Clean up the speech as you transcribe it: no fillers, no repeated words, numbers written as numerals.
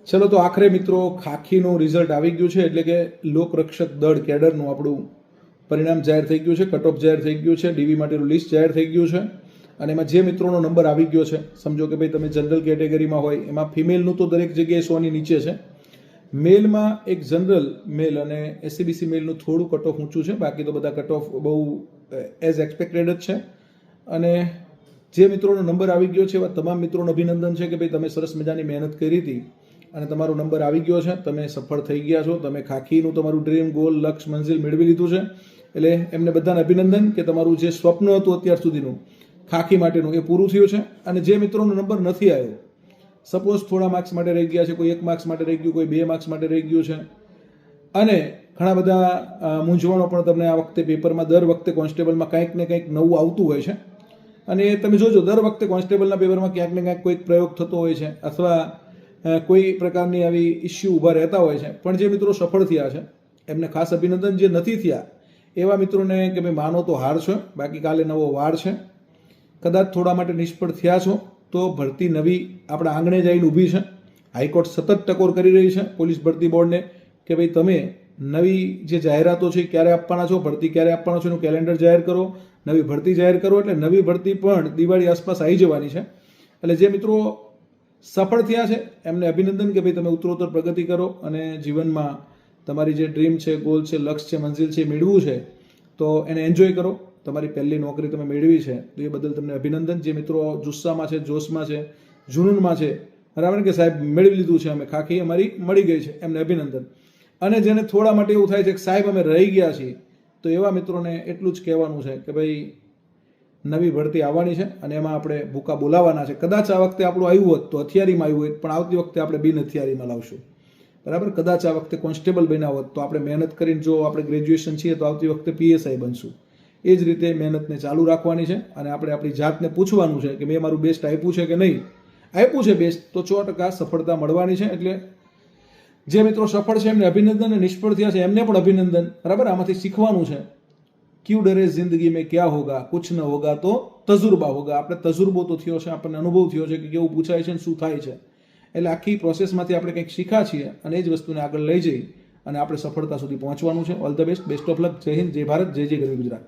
ચલો તો આખરે મિત્રો ખાખીનું રિઝલ્ટ આવી ગયું છે, એટલે કે લોકરક્ષક દળ કેડરનું આપણું પરિણામ જાહેર થઈ ગયું છે, કટ ઓફ જાહેર થઈ ગયું છે, ડીવી માટેનું લિસ્ટ જાહેર થઈ ગયું છે. અને એમાં જે મિત્રોનો નંબર આવી ગયો છે, સમજો કે ભાઈ તમે જનરલ કેટેગરીમાં હોય, એમાં ફિમેલનું તો દરેક જગ્યાએ 100 ની નીચે છે. મેલમાં એક જનરલ મેલ અને એસસીબીસી મેલનું થોડું કટ ઓફ ઊંચું છે, બાકી તો બધા કટ ઓફ બહુ એઝ એક્સપેક્ટેડ જ છે. અને જે મિત્રોનો નંબર આવી ગયો છે એવા તમામ મિત્રોને અભિનંદન છે કે ભાઈ તમે સરસ મજાની મહેનત કરી હતી અને તમારો નંબર આવી ગયો છે, તમે સફળ થઈ ગયા છો, તમે ખાખીનું તમારું ડ્રીમ ગોલ લક્ષ્ય મંજિલ મેળવી લીધું છે. એટલે એમને બધાને અભિનંદન કે તમારું જે સ્વપ્ન હતું અત્યાર સુધીનું ખાખી માટેનું એ પૂરું થયું છે. અને જે મિત્રોનો નંબર નથી આવ્યો, સપોઝ થોડા માર્ક્સ માટે રહી ગયા છે, કોઈ 1 માર્ક્સ માટે રહી ગયું, કોઈ 2 માર્ક્સ માટે રહી ગયું છે, અને ઘણા બધા મૂંઝવણો પણ તમને આ વખતે પેપરમાં દર વખતે કોન્સ્ટેબલમાં કંઈક ને કંઈક નવું આવતું હોય છે. અને તમે જોજો દર વખતે કોન્સ્ટેબલના પેપરમાં ક્યાંક ને ક્યાંક કોઈક પ્રયોગ થતો હોય છે, અથવા કોઈ પ્રકારની આવી ઇસ્યુ ઊભા રહેતા હોય છે. પણ જે મિત્રો સફળ થયા છે એમને ખાસ અભિનંદન. જે નથી થયા એવા મિત્રોને કે ભાઈ માનો તો હાર છે, બાકી કાલે નવો વાર છે. કદાચ થોડા માટે નિષ્ફળ થયા છો તો ભરતી નવી આપણા આંગણે જઈને ઊભી છે. હાઈકોર્ટ સતત ટકોર કરી રહી છે પોલીસ ભરતી બોર્ડને કે ભાઈ તમે નવી જે જાહેરાતો છે ક્યારે આપવાના છો, ભરતી ક્યારે આપવાનો છો એનું કેલેન્ડર જાહેર કરો, નવી ભરતી જાહેર કરો. એટલે નવી ભરતી પણ દિવાળી આસપાસ આવી જવાની છે. એટલે જે મિત્રો સફળ થયા છે એમને અભિનંદન કે ભાઈ તમે ઉત્તરોત્તર પ્રગતિ કરો અને જીવનમાં તમારી જે ડ્રીમ છે, ગોલ છે, લક્ષ્ય છે, મંજિલ છે મેળવવું છે તો એને એન્જોય કરો. તમારી પહેલી નોકરી તમે મેળવી છે તો એ બદલ તમને અભિનંદન. જે મિત્રો જુસ્સામાં છે, જોશમાં છે, જુનૂનમાં છે, બરાબર કે સાહેબ મેળવી લીધું છે, અમે ખાખી અમારી મળી ગઈ છે, એમને અભિનંદન. અને જેને થોડા માટે એવું થાય છે કે સાહેબ અમે રહી ગયા છીએ, તો એવા મિત્રોને એટલું જ કહેવાનું છે કે ભાઈ નવી ભરતી આવવાની છે અને એમાં આપણે ભૂકા બોલાવવાના છે. કદાચ આ વખતે આપણું આવ્યું હોત તો હથિયારીમાં આવ્યું હોત, પણ આવતી વખતે આપણે બિન હથિયારીમાં લાવશું, બરાબર. કદાચ આ વખતે કોન્સ્ટેબલ બન્યા હોત તો આપણે મહેનત કરીને, જો આપણે ગ્રેજ્યુએશન છીએ તો આવતી વખતે પીએસઆઈ બનશું. એ જ રીતે મહેનતને ચાલુ રાખવાની છે અને આપણે આપણી જાતને પૂછવાનું છે કે મેં મારું બેસ્ટ આપ્યું છે કે નહીં. આપ્યું છે બેસ્ટ તો 100% સફળતા મળવાની છે. એટલે જે મિત્રો સફળ છે એમને અભિનંદન, અને નિષ્ફળ થયા છે એમને પણ અભિનંદન, બરાબર. આમાંથી શીખવાનું છે. ક્યુ ડરે જિંદગી મેં ક્યાં હોગા, કુછ ન હોગા તો તજુર્બા હોગા. આપણે તજુર્બો તો થયો છે, આપણને અનુભવ થયો છે કે કેવું પૂછાય છે ને શું થાય છે. એટલે આખી પ્રોસેસમાંથી આપણે કંઈક શીખ્યા છીએ અને એ જ વસ્તુને આગળ લઈ જઈ અને આપણે સફળતા સુધી પહોંચવાનું છે. All the best, best of luck. જય હિન્દ, જય ભારત, જય જય ગરવી ગુજરાત.